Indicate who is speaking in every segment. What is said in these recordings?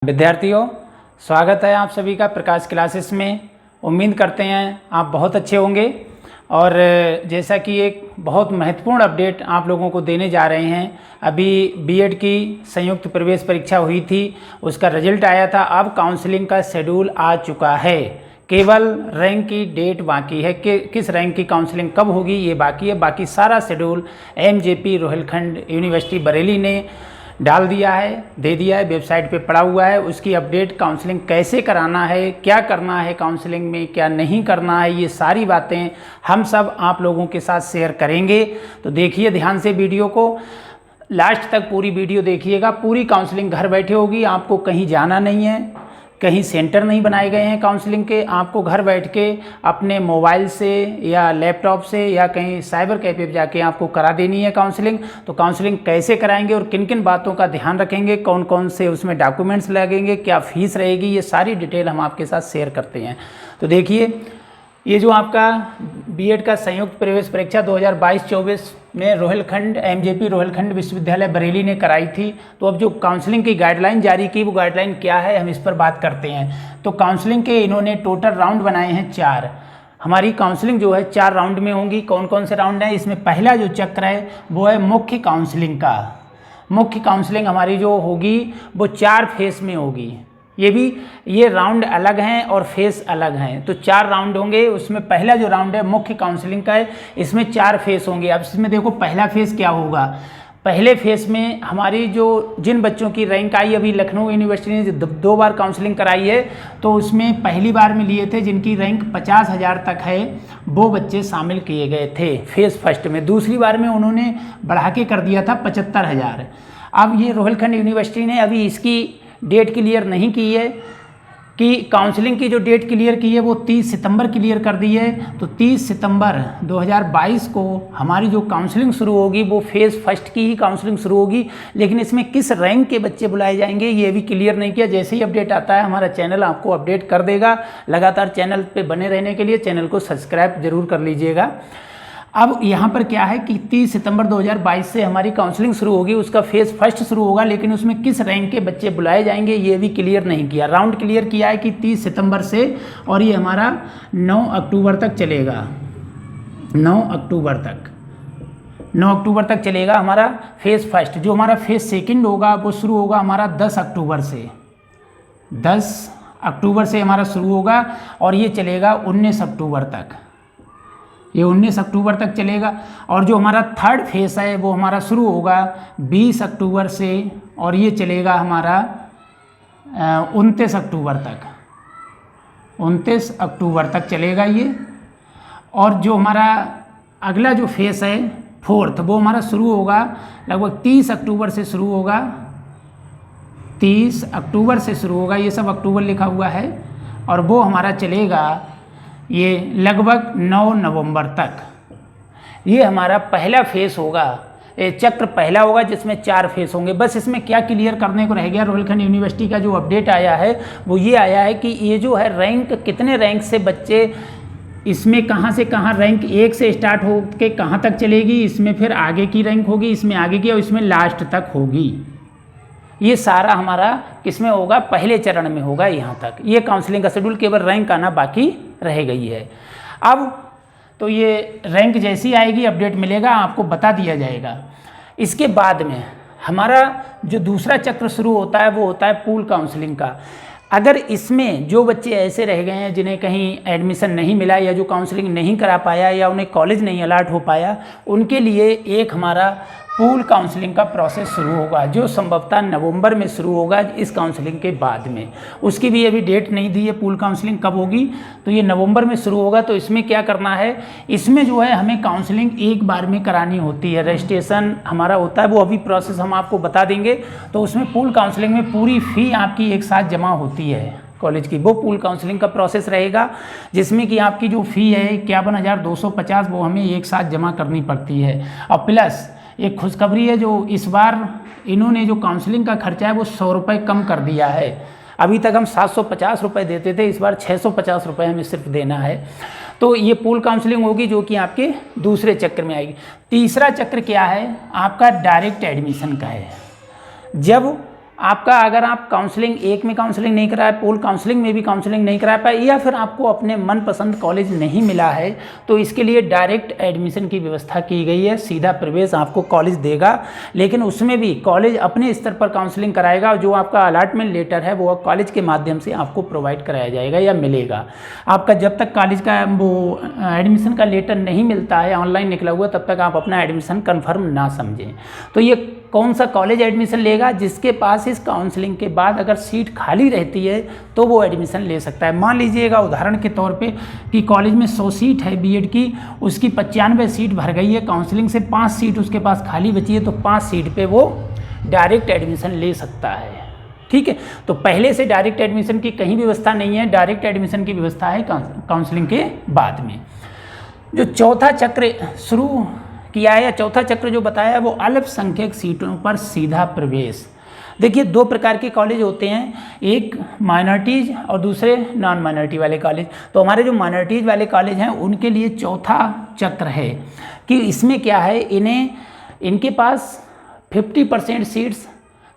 Speaker 1: विद्यार्थियों, स्वागत है आप सभी का प्रकाश क्लासेस में। उम्मीद करते हैं आप बहुत अच्छे होंगे और जैसा कि एक बहुत महत्वपूर्ण अपडेट आप लोगों को देने जा रहे हैं। अभी बीएड की संयुक्त प्रवेश परीक्षा हुई थी, उसका रिजल्ट आया था। अब काउंसलिंग का शेड्यूल आ चुका है, केवल रैंक की डेट बाकी है कि किस रैंक की काउंसलिंग कब होगी ये बाकी है। बाकी सारा schedule MJP Rohilkhand university Bareilly ने डाल दिया है, दे दिया है, वेबसाइट पे पड़ा हुआ है। उसकी अपडेट, काउंसलिंग कैसे कराना है, क्या करना है काउंसलिंग में, क्या नहीं करना है, ये सारी बातें हम सब आप लोगों के साथ शेयर करेंगे। तो देखिए ध्यान से वीडियो को, लास्ट तक पूरी वीडियो देखिएगा। पूरी काउंसलिंग घर बैठे होगी, आपको कहीं जाना नहीं है, कहीं सेंटर नहीं बनाए गए हैं काउंसलिंग के। आपको घर बैठ के अपने मोबाइल से या लैपटॉप से या कहीं साइबर कैफे पे जाके आपको करा देनी है काउंसलिंग। तो काउंसलिंग कैसे कराएंगे और किन किन बातों का ध्यान रखेंगे, कौन कौन से उसमें डॉक्यूमेंट्स लगेंगे, क्या फ़ीस रहेगी, ये सारी डिटेल हम आपके साथ शेयर करते हैं। तो देखिए, ये जो आपका बीएड का संयुक्त प्रवेश परीक्षा 2022-24 में रोहिलखंड एमजेपी रोहिलखंड विश्वविद्यालय बरेली ने कराई थी। तो अब जो काउंसलिंग की गाइडलाइन जारी की, वो गाइडलाइन क्या है, हम इस पर बात करते हैं। तो काउंसलिंग के इन्होंने टोटल राउंड बनाए हैं 4। हमारी काउंसलिंग जो है 4 राउंड में होंगी। कौन कौन से राउंड हैं? इसमें पहला जो चक्र है वो है मुख्य काउंसलिंग का। मुख्य काउंसलिंग हमारी जो होगी वो 4 फेस में होगी। ये राउंड अलग हैं और फेस अलग हैं, तो 4 राउंड होंगे। उसमें पहला जो राउंड है मुख्य काउंसलिंग का है, इसमें 4 फेस होंगे। अब इसमें देखो पहला फेस क्या होगा। पहले फेस में हमारी जो जिन बच्चों की रैंक आई, अभी लखनऊ यूनिवर्सिटी ने 2 बार काउंसलिंग कराई है, तो उसमें पहली बार में लिए थे जिनकी रैंक 50,000 तक है, वो बच्चे शामिल किए गए थे फेस फर्स्ट में। दूसरी बार में उन्होंने बढ़ा के कर दिया था 75,000। अब ये रोहिलखंड यूनिवर्सिटी ने अभी इसकी डेट क्लियर नहीं की है कि काउंसलिंग की जो डेट क्लियर की है वो 30 सितंबर क्लियर कर दी है। तो 30 सितंबर 2022 को हमारी जो काउंसलिंग शुरू होगी वो फेज़ फर्स्ट की ही काउंसलिंग शुरू होगी। लेकिन इसमें किस रैंक के बच्चे बुलाए जाएंगे ये भी क्लियर नहीं किया। जैसे ही अपडेट आता है हमारा चैनल आपको अपडेट कर देगा। लगातार चैनल पे बने रहने के लिए चैनल को सब्सक्राइब जरूर कर लीजिएगा। अब यहाँ पर क्या है कि 30 सितंबर 2022 से हमारी काउंसलिंग शुरू होगी, उसका फेज़ फर्स्ट शुरू होगा। लेकिन उसमें किस रैंक के बच्चे बुलाए जाएंगे ये भी क्लियर नहीं किया। राउंड क्लियर किया है कि 30 सितंबर से, और ये हमारा 9 अक्टूबर तक चलेगा। 9 अक्टूबर तक चलेगा हमारा फेज़ फर्स्ट। जो हमारा फेज़ सेकंड होगा वो शुरू होगा हमारा 10 अक्टूबर से। 10 अक्टूबर से हमारा शुरू होगा और ये चलेगा 19 अक्टूबर तक। ये 19 अक्टूबर तक चलेगा। और जो हमारा थर्ड फेस है वो हमारा शुरू होगा 20 अक्टूबर से और ये चलेगा हमारा 29 अक्टूबर तक। 29 अक्टूबर तक चलेगा ये। और जो हमारा अगला जो फेस है फोर्थ, वो हमारा शुरू होगा लगभग 30 अक्टूबर से शुरू होगा। 30 अक्टूबर से शुरू होगा, ये सब अक्टूबर लिखा हुआ है, और वो हमारा चलेगा ये लगभग 9 नवंबर तक। ये हमारा पहला फेस होगा, चक्र पहला होगा जिसमें 4 फेस होंगे। बस इसमें क्या क्लियर करने को रह गया, रोहिलखंड यूनिवर्सिटी का जो अपडेट आया है वो ये आया है कि ये जो है रैंक, कितने रैंक से बच्चे, इसमें कहाँ से कहाँ रैंक 1 से स्टार्ट हो के कहाँ तक चलेगी, इसमें फिर आगे की रैंक होगी, इसमें आगे की, और इसमें लास्ट तक होगी। ये सारा हमारा किसमें होगा, पहले चरण में होगा यहाँ तक। ये काउंसलिंग का शेड्यूल, केवल रैंक आना बाकी रह गई है। अब तो ये रैंक जैसी आएगी अपडेट मिलेगा, आपको बता दिया जाएगा। इसके बाद में हमारा जो दूसरा चक्र शुरू होता है वो होता है पूल काउंसलिंग का। अगर इसमें जो बच्चे ऐसे रह गए हैं जिन्हें कहीं एडमिशन नहीं मिला या जो काउंसलिंग नहीं करा पाया या उन्हें कॉलेज नहीं अलाट हो पाया, उनके लिए एक हमारा पूल काउंसलिंग का प्रोसेस शुरू होगा, जो संभवतः नवंबर में शुरू होगा इस काउंसलिंग के बाद में। उसकी भी अभी डेट नहीं दी है पूल काउंसलिंग कब होगी, तो ये नवंबर में शुरू होगा। तो इसमें क्या करना है, इसमें जो है हमें काउंसलिंग एक बार में करानी होती है, रजिस्ट्रेशन हमारा होता है, वो अभी प्रोसेस हम आपको बता देंगे। तो उसमें पूल काउंसलिंग में पूरी फ़ी आपकी एक साथ जमा होती है कॉलेज की, वो पूल काउंसलिंग का प्रोसेस रहेगा, जिसमें कि आपकी जो फ़ी है 51,250 वो हमें एक साथ जमा करनी पड़ती है। और प्लस एक खुशखबरी है, जो इस बार इन्होंने जो काउंसलिंग का खर्चा है वो 100 रुपये कम कर दिया है। अभी तक हम 750 रुपये देते थे, इस बार 650 रुपये हमें सिर्फ देना है। तो ये पूल काउंसलिंग होगी जो कि आपके दूसरे चक्र में आएगी। तीसरा चक्र क्या है, आपका डायरेक्ट एडमिशन का है। जब आपका अगर आप काउंसलिंग एक में काउंसलिंग नहीं करा है, पूल काउंसलिंग में भी काउंसलिंग नहीं करा पाए, या फिर आपको अपने मनपसंद कॉलेज नहीं मिला है, तो इसके लिए डायरेक्ट एडमिशन की व्यवस्था की गई है। सीधा प्रवेश आपको कॉलेज देगा, लेकिन उसमें भी कॉलेज अपने स्तर पर काउंसलिंग कराएगा और जो आपका अलॉटमेंट लेटर है वो कॉलेज के माध्यम से आपको प्रोवाइड कराया जाएगा या मिलेगा। आपका जब तक कॉलेज का वो एडमिशन का लेटर नहीं मिलता है ऑनलाइन निकला हुआ, तब तक आप अपना एडमिशन कन्फर्म ना समझें। तो ये कौन सा कॉलेज एडमिशन लेगा? जिसके पास इस काउंसलिंग के बाद अगर सीट खाली रहती है तो वो एडमिशन ले सकता है। मान लीजिएगा उदाहरण के तौर पे कि कॉलेज में 100 सीट है बीएड की, उसकी 95 सीट भर गई है, काउंसलिंग से 5 सीट उसके पास खाली बची है, तो 5 सीट पे वो डायरेक्ट एडमिशन ले सकता है। ठीक है, तो पहले से डायरेक्ट एडमिशन की कहीं व्यवस्था नहीं है, डायरेक्ट एडमिशन की व्यवस्था है काउंसलिंग के बाद में। जो चौथा चक्र शुरू किया है या चौथा चक्र जो बताया है वो अल्पसंख्यक सीटों पर सीधा प्रवेश। देखिए 2 प्रकार के कॉलेज होते हैं, एक माइनॉरिटीज़ और दूसरे नॉन माइनॉरिटी वाले कॉलेज। तो हमारे जो माइनॉरिटीज़ वाले कॉलेज हैं उनके लिए चौथा चक्र है कि इसमें क्या है, इनके पास 50% सीट्स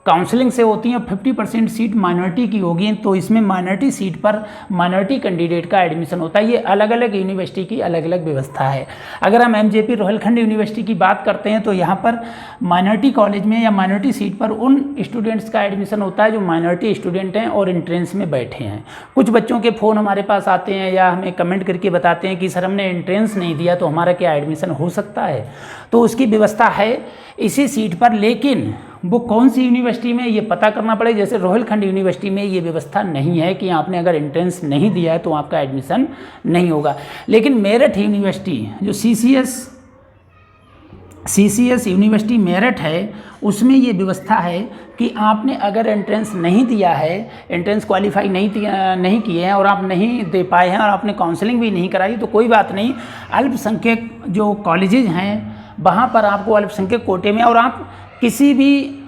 Speaker 1: काउंसलिंग से होती हैं और 50% सीट माइनॉरिटी की होगी। तो इसमें माइनॉरिटी सीट पर माइनॉरिटी कैंडिडेट का एडमिशन होता है। ये अलग अलग यूनिवर्सिटी की अलग अलग व्यवस्था है। अगर हम एमजेपी रोहिलखंड यूनिवर्सिटी की बात करते हैं तो यहाँ पर माइनॉरिटी कॉलेज में या माइनॉरिटी सीट पर उन स्टूडेंट्स का एडमिशन होता है जो माइनॉरिटी स्टूडेंट हैं और एंट्रेंस में बैठे हैं। कुछ बच्चों के फ़ोन हमारे पास आते हैं या हमें कमेंट करके बताते हैं कि सर हमने एंट्रेंस नहीं दिया तो हमारा क्या एडमिशन हो सकता है? तो उसकी व्यवस्था है इसी सीट पर, लेकिन वो कौन सी यूनिवर्सिटी में ये पता करना पड़ेगा। जैसे रोहिलखंड यूनिवर्सिटी में ये व्यवस्था नहीं है कि आपने अगर एंट्रेंस नहीं दिया है तो आपका एडमिशन नहीं होगा। लेकिन मेरठ यूनिवर्सिटी जो सीसीएस यूनिवर्सिटी मेरठ है, उसमें ये व्यवस्था है कि आपने अगर एंट्रेंस नहीं दिया है, एंट्रेंस क्वालिफाई नहीं किए हैं और आप नहीं दे पाए हैं और आपने काउंसलिंग भी नहीं कराई, तो कोई बात नहीं। अल्पसंख्यक जो कॉलेजेज हैं वहाँ पर आपको अल्पसंख्यक कोटे में, और आप किसी भी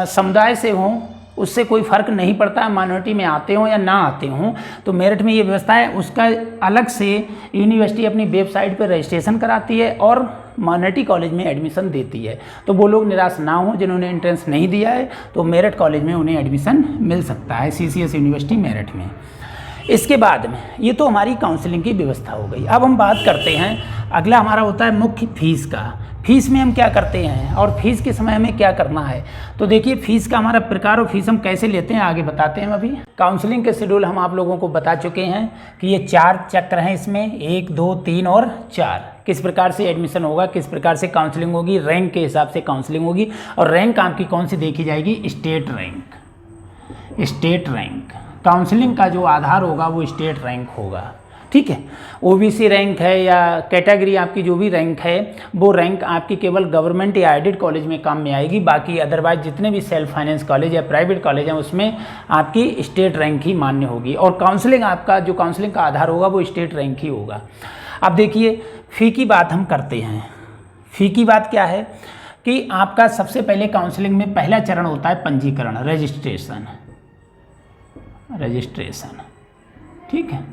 Speaker 1: समुदाय से हों उससे कोई फ़र्क नहीं पड़ता, माइनॉरिटी में आते हों या ना आते हों। तो मेरठ में ये व्यवस्था है, उसका अलग से यूनिवर्सिटी अपनी वेबसाइट पर रजिस्ट्रेशन कराती है और माइनॉरिटी कॉलेज में एडमिशन देती है। तो वो लोग निराश ना हों जिन्होंने एंट्रेंस नहीं दिया है, तो मेरठ कॉलेज में उन्हें एडमिशन मिल सकता है, सीसीएस यूनिवर्सिटी मेरठ में। इसके बाद में ये तो हमारी काउंसलिंग की व्यवस्था हो गई। अब हम बात करते हैं, अगला हमारा होता है मुख्य फीस का। फीस में हम क्या करते हैं और फीस के समय हमें क्या करना है। तो देखिए फीस का हमारा प्रकार और फीस हम कैसे लेते हैं आगे बताते हैं। अभी काउंसलिंग के शेड्यूल हम आप लोगों को बता चुके हैं कि ये 4 चक्र हैं, इसमें 1, 2, 3 और 4। किस प्रकार से एडमिशन होगा, किस प्रकार से काउंसलिंग होगी, रैंक के हिसाब से काउंसलिंग होगी। और रैंक आपकी कौन सी देखी जाएगी? State rank. काउंसलिंग का जो आधार होगा वो स्टेट रैंक होगा। ठीक है, ओबीसी रैंक है या कैटेगरी आपकी जो भी रैंक है, वो रैंक आपकी केवल गवर्नमेंट या एडेड कॉलेज में काम में आएगी। बाकी अदरवाइज जितने भी सेल्फ फाइनेंस कॉलेज या प्राइवेट कॉलेज हैं उसमें आपकी स्टेट रैंक ही मान्य होगी। और काउंसलिंग आपका जो काउंसलिंग का आधार होगा वो स्टेट रैंक ही होगा। अब देखिए फ़ी की बात हम करते हैं। फ़ी की बात क्या है कि आपका सबसे पहले काउंसलिंग में पहला चरण होता है पंजीकरण, रजिस्ट्रेशन। ठीक है,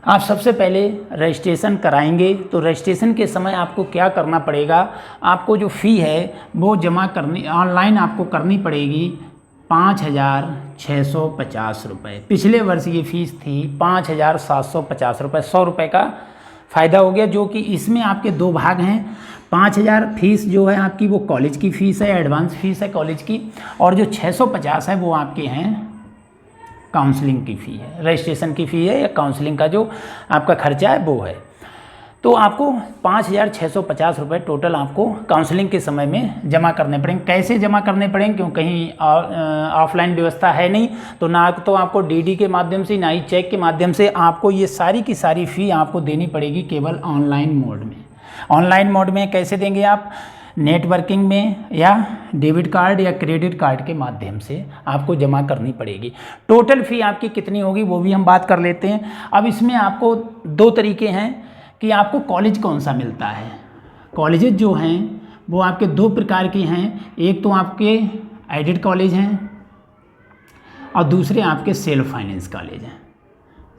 Speaker 1: आप सबसे पहले रजिस्ट्रेशन कराएंगे। तो रजिस्ट्रेशन के समय आपको क्या करना पड़ेगा, आपको जो फ़ी है वो जमा करनी ऑनलाइन आपको करनी पड़ेगी 5,650 रुपये। पिछले वर्ष ये फ़ीस थी 5,750 रुपये। 100 रुपये का फ़ायदा हो गया, जो कि इसमें आपके 2 भाग हैं। 5,000 फीस जो है आपकी वो कॉलेज की फ़ीस है, एडवांस फीस है कॉलेज की, और जो 650 है वो आपके हैं काउंसलिंग की फ़ी है, रजिस्ट्रेशन की फ़ी है या काउंसलिंग का जो आपका खर्चा है वो है। तो आपको 5,650 रुपये टोटल आपको काउंसलिंग के समय में जमा करने पड़ेंगे। कैसे जमा करने पड़ेंगे, क्यों कहीं ऑफलाइन व्यवस्था है नहीं, तो ना तो आपको डीडी के माध्यम से ना ही चेक के माध्यम से, आपको ये सारी की सारी फ़ी आपको देनी पड़ेगी केवल ऑनलाइन मोड में। ऑनलाइन मोड में कैसे देंगे आप? नेटवर्किंग में या डेबिट कार्ड या क्रेडिट कार्ड के माध्यम से आपको जमा करनी पड़ेगी। टोटल फ़ी आपकी कितनी होगी वो भी हम बात कर लेते हैं। अब इसमें आपको 2 तरीके हैं कि आपको कॉलेज कौन सा मिलता है। कॉलेजेस जो हैं वो आपके 2 प्रकार के हैं, एक तो आपके एडेड कॉलेज हैं और दूसरे आपके सेल्फ फाइनेंस कॉलेज हैं।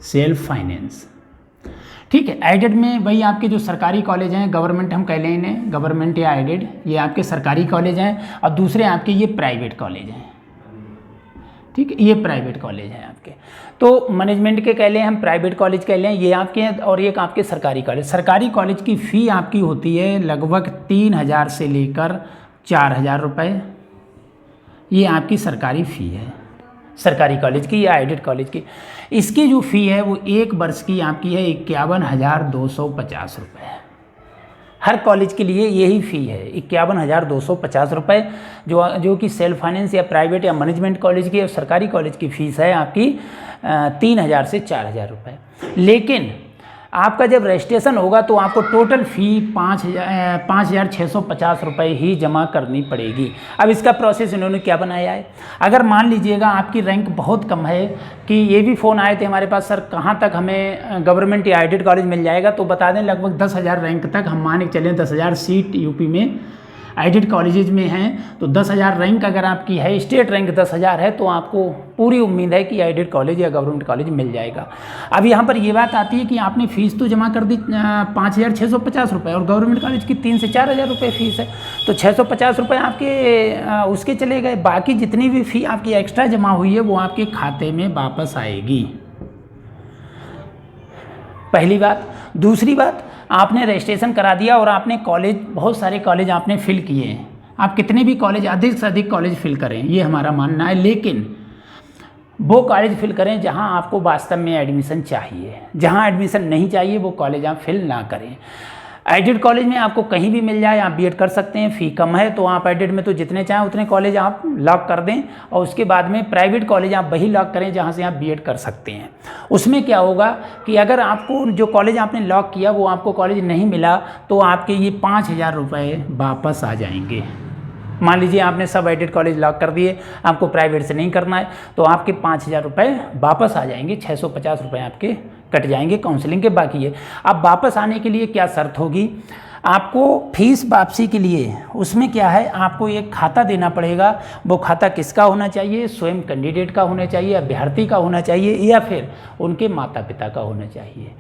Speaker 1: सेल्फ फाइनेंस, ठीक है। एडेड में वही आपके जो सरकारी कॉलेज हैं, गवर्नमेंट हम कह लें इन्हें, गवर्नमेंट या एडेड, ये आपके सरकारी कॉलेज हैं, और दूसरे आपके ये प्राइवेट कॉलेज हैं। ठीक है, ये प्राइवेट कॉलेज हैं आपके। तो मैनेजमेंट के कह लें हम, प्राइवेट कॉलेज कह लें, ये आपके हैं, और एक आपके सरकारी कॉलेज। सरकारी कॉलेज की फ़ी आपकी होती है लगभग 3,000 से लेकर 4,000 रुपये, ये आपकी सरकारी फ़ी है सरकारी कॉलेज की या एडेड कॉलेज की। इसकी जो फ़ी है वो 1 वर्ष की आपकी है 51,250 रुपये। हर कॉलेज के लिए यही फ़ी है 51,250 रुपये, जो कि सेल्फ फाइनेंस या प्राइवेट या मैनेजमेंट कॉलेज की और सरकारी कॉलेज की फ़ीस है आपकी 3,000 से 4,000 रुपये। लेकिन आपका जब रजिस्ट्रेशन होगा तो आपको टोटल फ़ी 5,650 रुपये ही जमा करनी पड़ेगी। अब इसका प्रोसेस इन्होंने क्या बनाया है, अगर मान लीजिएगा आपकी रैंक बहुत कम है, कि ये भी फ़ोन आए थे हमारे पास, सर कहाँ तक हमें गवर्नमेंट या एडेड कॉलेज मिल जाएगा, तो बता दें लगभग 10,000 रैंक तक, हम मान के चलें 10,000 सीट यूपी में एडेड कॉलेजेज में हैं, तो 10,000 रैंक अगर आपकी है, स्टेट रैंक 10,000 है, तो आपको पूरी उम्मीद है कि एडेड कॉलेज या गवर्नमेंट कॉलेज मिल जाएगा। अब यहाँ पर ये बात आती है कि आपने फ़ीस तो जमा कर दी 5,650 रुपये, और गवर्नमेंट कॉलेज की 3 से 4,000 रुपये फ़ीस है, तो 650 रुपये आपके उसके चले गए। बाकी जितनी भी फ़ी आपकी एक्स्ट्रा जमा हुई है वो आपके खाते में वापस आएगी, पहली बात। दूसरी बात, आपने रजिस्ट्रेशन करा दिया और आपने कॉलेज, बहुत सारे कॉलेज आपने फ़िल किए हैं, आप कितने भी कॉलेज, अधिक से अधिक कॉलेज फ़िल करें, ये हमारा मानना है, लेकिन वो कॉलेज फ़िल करें जहां आपको वास्तव में एडमिशन चाहिए। जहां एडमिशन नहीं चाहिए वो कॉलेज आप फ़िल ना करें। एडेड कॉलेज में आपको कहीं भी मिल जाए, आप बीएड कर सकते हैं, फ़ी कम है तो आप एडेड में तो जितने चाहें उतने कॉलेज आप लॉक कर दें, और उसके बाद में प्राइवेट कॉलेज आप वही लॉक करें जहां से आप बीएड कर सकते हैं। उसमें क्या होगा कि अगर आपको जो कॉलेज आपने लॉक किया वो आपको कॉलेज नहीं मिला, तो आपके ये 5,000 रुपये वापस आ जाएंगे। मान लीजिए आपने सब एडेड कॉलेज लॉक कर दिए, आपको प्राइवेट से नहीं करना है, तो आपके 5,000 रुपये वापस आ जाएंगे, 650 रुपये आपके कट जाएंगे काउंसलिंग के, बाकी है। अब वापस आने के लिए क्या शर्त होगी, आपको फीस वापसी के लिए उसमें क्या है, आपको एक खाता देना पड़ेगा। वो खाता किसका होना चाहिए, स्वयं कैंडिडेट का होना चाहिए, अभ्यर्थी का होना चाहिए, या फिर उनके माता पिता का होना चाहिए।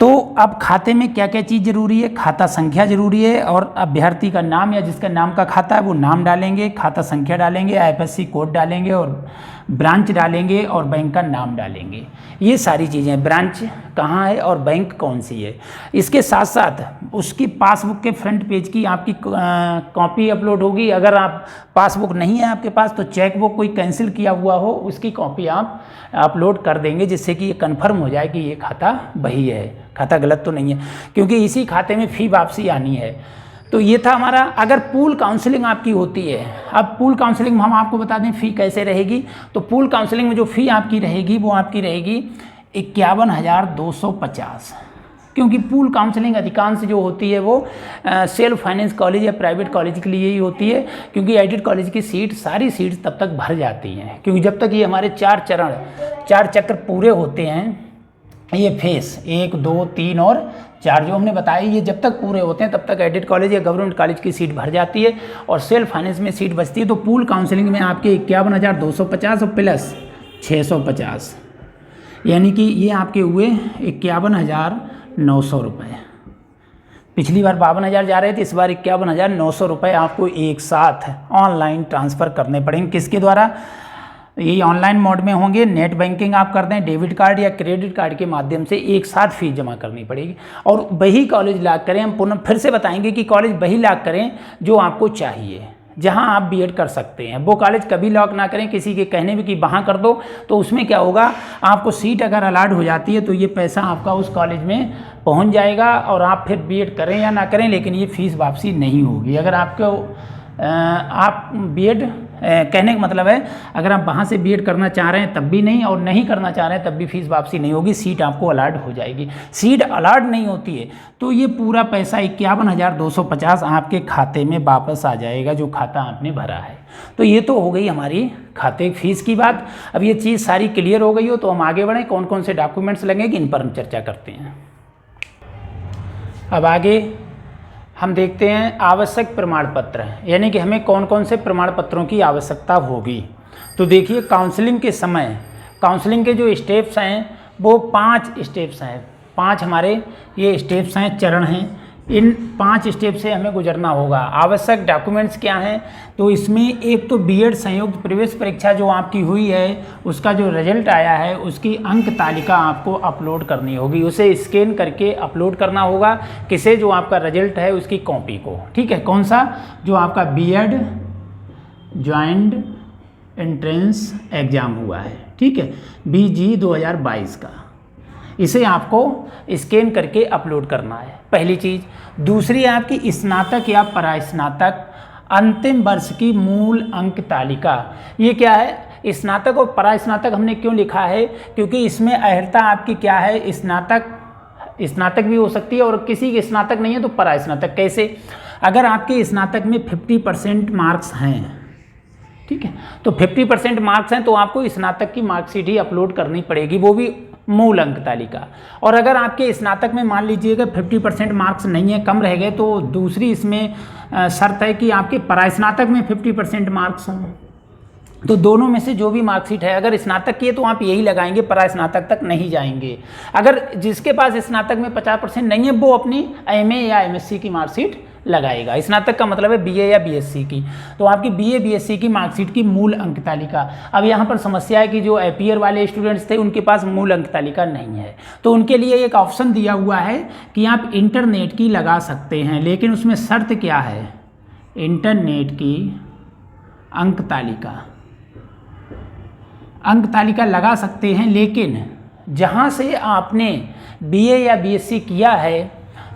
Speaker 1: तो अब खाते में क्या क्या चीज़ ज़रूरी है, खाता संख्या ज़रूरी है, और अभ्यर्थी का नाम या जिसका नाम का खाता है वो नाम डालेंगे, खाता संख्या डालेंगे, आईएफएससी कोड डालेंगे, और ब्रांच डालेंगे, और बैंक का नाम डालेंगे। ये सारी चीज़ें, ब्रांच कहाँ है और बैंक कौन सी है। इसके साथ साथ उसकी पासबुक के फ्रंट पेज की आपकी कॉपी अपलोड होगी। अगर आप पासबुक नहीं है आपके पास तो चेक बुक कोई कैंसिल किया हुआ हो उसकी कॉपी आप अपलोड कर देंगे, जिससे कि ये कन्फर्म हो जाए कि ये खाता वही है, खाता गलत तो नहीं है, क्योंकि इसी खाते में फ़ी वापसी आनी है। तो ये था हमारा। अगर पूल काउंसलिंग आपकी होती है, अब पूल काउंसलिंग में हम आपको बता दें फ़ी कैसे रहेगी। तो पूल काउंसलिंग में जो फ़ी आपकी रहेगी वो आपकी रहेगी 51,250, क्योंकि पूल काउंसलिंग अधिकांश जो होती है वो सेल्फ फाइनेंस कॉलेज या प्राइवेट कॉलेज के लिए ही होती है, क्योंकि एडेड कॉलेज की सीट, सारी सीट्स तब तक भर जाती हैं, क्योंकि जब तक ये हमारे 4 चक्र पूरे होते हैं, ये फेस 1, 2, 3 और 4 जो हमने बताया, ये जब तक पूरे होते हैं तब तक एडेड कॉलेज या गवर्नमेंट कॉलेज की सीट भर जाती है और सेल्फ फाइनेंस में सीट बचती है। तो पूल काउंसलिंग में आपके 51,250 और प्लस 650, यानी कि ये आपके हुए 51,900 रुपये। पिछली बार 52,000 जा रहे थे, इस बार 51,900 रुपये आपको एक साथ ऑनलाइन ट्रांसफ़र करने पड़ेंगे। किसके द्वारा, ये ऑनलाइन मोड में होंगे, नेट बैंकिंग आप कर दें, डेबिट कार्ड या क्रेडिट कार्ड के माध्यम से एक साथ फीस जमा करनी पड़ेगी। और वही कॉलेज लॉक करें, हम पुनः फिर से बताएंगे कि कॉलेज वही लॉक करें जो आपको चाहिए, जहां आप बीएड कर सकते हैं। वो कॉलेज कभी लॉक ना करें किसी के कहने में कि वहाँ कर दो, तो उसमें क्या होगा, आपको सीट अगर अलॉट हो जाती है तो ये पैसा आपका उस कॉलेज में पहुँच जाएगा और आप फिर बीएड करें या ना करें, लेकिन ये फ़ीस वापसी नहीं होगी। अगर आपको आप बीएड कहने का मतलब है, अगर आप वहाँ से बीएड करना चाह रहे हैं तब भी नहीं, और नहीं करना चाह रहे हैं तब भी फीस वापसी नहीं होगी, सीट आपको अलॉट हो जाएगी। सीट अलॉट नहीं होती है तो ये पूरा पैसा 51,250 आपके खाते में वापस आ जाएगा, जो खाता आपने भरा है। तो ये तो हो गई हमारी खाते फीस की बात। अब ये चीज़ सारी क्लियर हो गई हो तो हम आगे बढ़ें, कौन कौन से डॉक्यूमेंट्स लगेंगे इन पर हम चर्चा करते हैं। अब आगे हम देखते हैं आवश्यक प्रमाण पत्र, यानी कि हमें कौन कौन से प्रमाण पत्रों की आवश्यकता होगी। तो देखिए, काउंसलिंग के समय काउंसलिंग के जो स्टेप्स हैं वो 5 स्टेप्स हैं। 5 हमारे ये स्टेप्स हैं, चरण हैं। इन 5 स्टेप से हमें गुजरना होगा। आवश्यक डॉक्यूमेंट्स क्या हैं? तो इसमें एक तो बीएड संयुक्त प्रवेश परीक्षा जो आपकी हुई है उसका जो रिजल्ट आया है उसकी अंक तालिका आपको अपलोड करनी होगी। उसे स्कैन करके अपलोड करना होगा। किसे? जो आपका रिजल्ट है उसकी कॉपी को। ठीक है, कौन सा? जो आपका बीएड ज्वाइंट एंट्रेंस एग्ज़ाम हुआ है, ठीक है, BG 2022 का, इसे आपको स्कैन करके अपलोड करना है, पहली चीज़। दूसरी आपकी स्नातक या परास्नातक अंतिम वर्ष की मूल अंक तालिका। ये क्या है? स्नातक और परास्नातक हमने क्यों लिखा है? क्योंकि इसमें अर्हता आपकी क्या है? स्नातक भी हो सकती है और किसी के स्नातक नहीं है तो परास्नातक। कैसे? अगर आपके स्नातक में 50% मार्क्स हैं, ठीक है, तो 50% मार्क्स हैं तो आपको स्नातक की मार्कशीट ही अपलोड करनी पड़ेगी, वो भी मूल अंक तालिका। और अगर आपके स्नातक में मान लीजिएगा 50% मार्क्स नहीं है, कम रह गए, तो दूसरी इसमें शर्त है कि आपके परास्नातक में 50% मार्क्स हों। तो दोनों में से जो भी मार्कशीट है, अगर स्नातक की है तो आप यही लगाएंगे, परास्नातक तक नहीं जाएंगे। अगर जिसके पास स्नातक में 50% नहीं है वो अपनी MA या MSc की मार्कशीट लगाएगा। स्नातक का मतलब है BA या BSc की, तो आपकी BA BSc की मार्कशीट की मूल अंक तालिका। अब यहाँ पर समस्या है कि जो APR वाले स्टूडेंट्स थे उनके पास मूल अंक तालिका नहीं है, तो उनके लिए एक ऑप्शन दिया हुआ है कि आप इंटरनेट की लगा सकते हैं, लेकिन उसमें शर्त क्या है? इंटरनेट की अंक तालिका लगा सकते हैं, लेकिन जहाँ से आपने BA या BSc किया है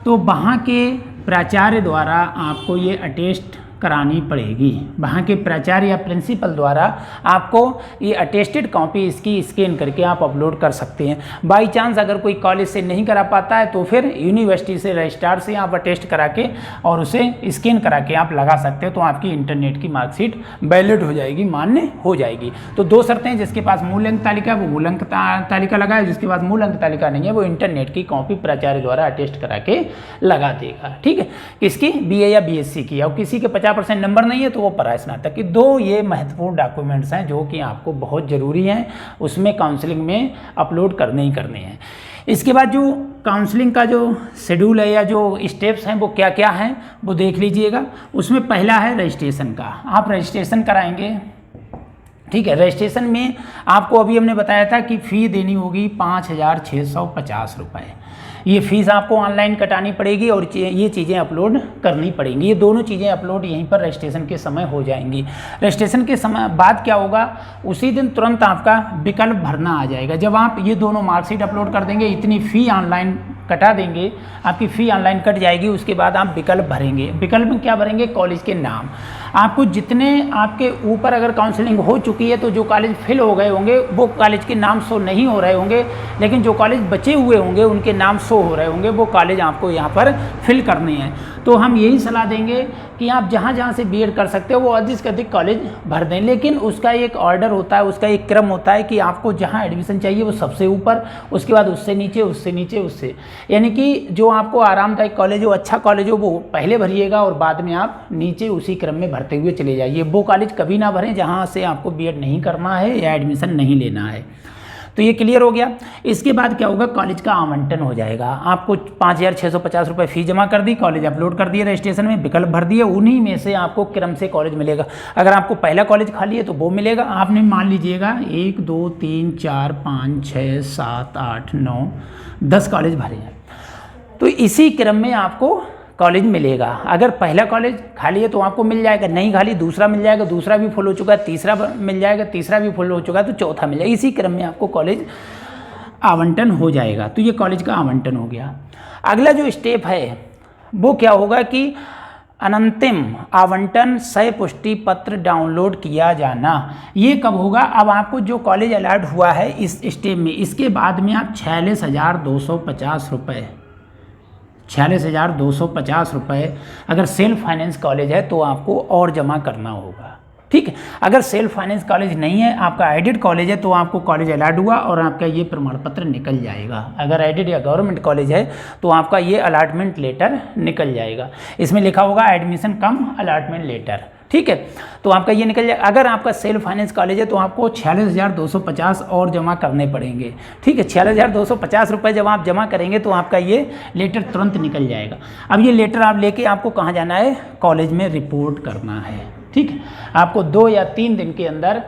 Speaker 1: तो वहाँ के प्राचार्य द्वारा आपको ये अटेस्ट करानी पड़ेगी। वहाँ के प्राचार्य या प्रिंसिपल द्वारा आपको ये अटेस्टेड कॉपी इसकी स्कैन करके आप अपलोड कर सकते हैं। बाई चांस अगर कोई कॉलेज से नहीं करा पाता है तो फिर यूनिवर्सिटी से रजिस्ट्रार से आप अटेस्ट करा के और उसे स्कैन करा के आप लगा सकते हो, तो आपकी इंटरनेट की मार्कशीट वैलिड हो जाएगी, मान्य हो जाएगी। तो 2 शर्तें, जिसके पास मूल अंक तालिका वो मूल अंक तालिका लगाए, जिसके पास मूल अंक तालिका नहीं है वो इंटरनेट की कॉपी प्राचार्य द्वारा अटेस्ट करा के लगा देगा। ठीक है, किसकी? BA या BSc की। और किसी के 50% नंबर नहीं है तो वो परास्नातक की। 2 ये महत्वपूर्ण डॉक्यूमेंट्स हैं जो कि आपको बहुत ज़रूरी हैं, उसमें काउंसलिंग में अपलोड करने ही करने हैं। इसके बाद जो काउंसलिंग का जो शेड्यूल है या जो स्टेप्स हैं वो क्या क्या हैं वो देख लीजिएगा। उसमें पहला है रजिस्ट्रेशन का। आप रजिस्ट्रेशन कराएंगे, ठीक है। रजिस्ट्रेशन में आपको अभी हमने बताया था कि फ़ी देनी होगी 5,650 रुपये। ये फ़ीस आपको ऑनलाइन कटानी पड़ेगी और ये चीज़ें अपलोड करनी पड़ेंगी। ये दोनों चीज़ें अपलोड यहीं पर रजिस्ट्रेशन के समय हो जाएंगी। रजिस्ट्रेशन के समय बाद क्या होगा? उसी दिन तुरंत आपका विकल्प भरना आ जाएगा। जब आप ये दोनों मार्कशीट अपलोड कर देंगे, इतनी फ़ी ऑनलाइन कटा देंगे, आपकी फ़ी ऑनलाइन कट जाएगी, उसके बाद आप विकल्प भरेंगे। विकल्प में क्या भरेंगे? कॉलेज के नाम। आपको जितने आपके ऊपर अगर काउंसलिंग हो चुकी है तो जो कॉलेज फिल हो गए होंगे वो कॉलेज के नाम शो नहीं हो रहे होंगे, लेकिन जो कॉलेज बचे हुए होंगे उनके नाम शो हो रहे होंगे, वो कॉलेज आपको यहाँ पर फिल करने हैं। तो हम यही सलाह देंगे कि आप जहाँ जहाँ से बीएड कर सकते हो वो अधिक से अधिक कॉलेज भर दें, लेकिन उसका एक ऑर्डर होता है, उसका एक क्रम होता है कि आपको जहाँ एडमिशन चाहिए वो सबसे ऊपर, उसके बाद उससे नीचे, उससे नीचे, उससे, यानी कि जो आपको आरामदायक कॉलेज हो, अच्छा कॉलेज हो, वो पहले भरिएगा और बाद में आप नीचे उसी क्रम में भरते हुए चले जाइए। वो कॉलेज कभी ना भरें जहाँ से आपको बीएड नहीं करना है या एडमिशन नहीं लेना है। तो ये क्लियर हो गया। इसके बाद क्या होगा? कॉलेज का आवंटन हो जाएगा। आपको 5,650 रुपये फ़ी जमा कर दी, कॉलेज अपलोड कर दिए, रजिस्ट्रेशन में विकल्प भर दिए, उन्हीं में से आपको क्रम से कॉलेज मिलेगा। अगर आपको पहला कॉलेज खाली है तो वो मिलेगा। आपने मान लीजिएगा 1 2 3 4 5 6 7 8 9 10 कॉलेज भरे हैं, तो इसी क्रम में आपको कॉलेज मिलेगा। अगर पहला कॉलेज खाली है तो आपको मिल जाएगा, नहीं खाली दूसरा मिल जाएगा, दूसरा भी फुल हो चुका है तीसरा मिल जाएगा, तीसरा भी फुल हो चुका है तो चौथा मिल जाएगा। इसी क्रम में आपको कॉलेज आवंटन हो जाएगा। तो ये कॉलेज का आवंटन हो गया। अगला जो स्टेप है वो क्या होगा कि अनंतिम आवंटन सह पुष्टि पत्र डाउनलोड किया जाना। ये कब होगा? अब आपको जो कॉलेज अलॉट हुआ है इस स्टेप में, इसके बाद में आप 46,250 रुपये 46,250 रुपये अगर सेल्फ फाइनेंस कॉलेज है तो आपको और जमा करना होगा। ठीक है, अगर सेल्फ फाइनेंस कॉलेज नहीं है, आपका एडेड कॉलेज है, तो आपको कॉलेज अलॉट हुआ और आपका ये प्रमाण पत्र निकल जाएगा। अगर एडेड या गवर्नमेंट कॉलेज है तो आपका ये अलॉटमेंट लेटर निकल जाएगा। इसमें लिखा होगा एडमिशन कम अलॉटमेंट लेटर। ठीक है। तो आपका ये निकल जाए। अगर आपका सेल्फ फाइनेंस कॉलेज है तो आपको 46,250 और जमा करने पड़ेंगे, ठीक है। 46,250 रुपये जब आप जमा करेंगे तो आपका ये लेटर तुरंत निकल जाएगा। अब ये लेटर आप लेके आपको कहाँ जाना है, कॉलेज में रिपोर्ट करना है, ठीक है। आपको 2 या 3 दिन के अंदर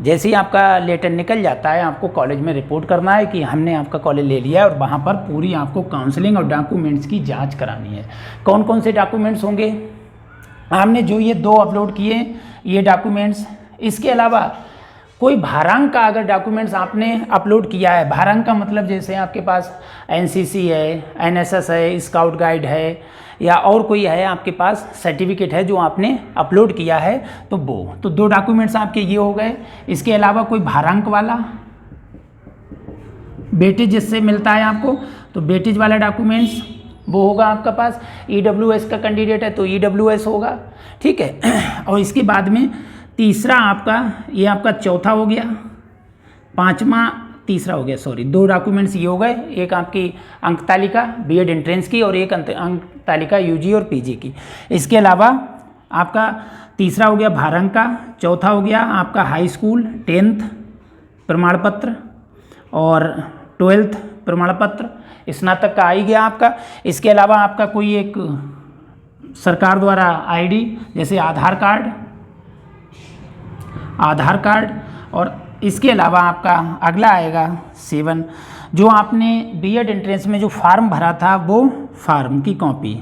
Speaker 1: जैसे ही आपका लेटर निकल जाता है आपको कॉलेज में रिपोर्ट करना है कि हमने आपका कॉलेज ले लिया है, और वहाँ पर पूरी आपको काउंसलिंग और डॉक्यूमेंट्स की जांच करानी है। कौन कौन से डॉक्यूमेंट्स होंगे, हमने जो ये 2 अपलोड किए ये डॉक्यूमेंट्स, इसके अलावा कोई भारांक का अगर डॉक्यूमेंट्स आपने अपलोड किया है, भारांक का मतलब जैसे आपके पास एनसीसी है, एनएसएस है, स्काउट गाइड है, या और कोई है आपके पास सर्टिफिकेट है जो आपने अपलोड किया है, तो वो तो 2 डॉक्यूमेंट्स आपके ये हो गए। इसके अलावा कोई भारांक वाला वेटेज जिससे मिलता है आपको, तो वेटेज वाला डॉक्यूमेंट्स वो होगा आपका पास। ईडब्ल्यूएस का कैंडिडेट है तो ईडब्ल्यूएस होगा, ठीक है। और इसके बाद में तीसरा आपका ये आपका चौथा हो गया, तीसरा हो गया, सॉरी 2 डॉक्यूमेंट्स ये हो गए। एक आपकी अंक तालिका बीएड एंट्रेंस की और एक अंक तालिका यूजी और पीजी की। इसके अलावा आपका तीसरा हो गया भारांक का, चौथा हो गया आपका हाई स्कूल 10th प्रमाण पत्र और 12th प्रमाण पत्र, स्नातक का आ ही गया आपका। इसके अलावा आपका कोई एक सरकार द्वारा आईडी जैसे आधार कार्ड, और इसके अलावा आपका अगला आएगा 7 जो आपने बीएड एंट्रेंस में जो फॉर्म भरा था वो फॉर्म की कॉपी,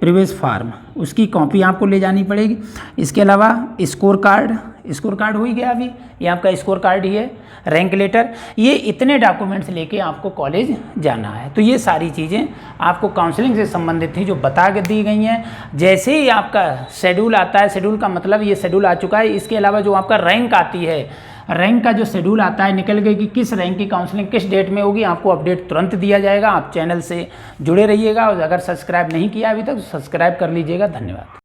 Speaker 1: प्रीवियस फॉर्म, उसकी कॉपी आपको ले जानी पड़ेगी। इसके अलावा स्कोर कार्ड हो ही गया अभी, ये आपका स्कोर कार्ड ही है, रैंक लेटर, ये इतने डॉक्यूमेंट्स लेके आपको कॉलेज जाना है। तो ये सारी चीज़ें आपको काउंसलिंग से संबंधित थी जो बता के दी गई हैं। जैसे ही आपका शेड्यूल आता है, शेड्यूल का मतलब ये शेड्यूल आ चुका है, इसके अलावा जो आपका रैंक आती है, रैंक का जो शेड्यूल आता है निकल गई कि किस रैंक की काउंसलिंग किस डेट में होगी, आपको अपडेट तुरंत दिया जाएगा। आप चैनल से जुड़े रहिएगा, और अगर सब्सक्राइब नहीं किया अभी तक तो सब्सक्राइब कर लीजिएगा। धन्यवाद।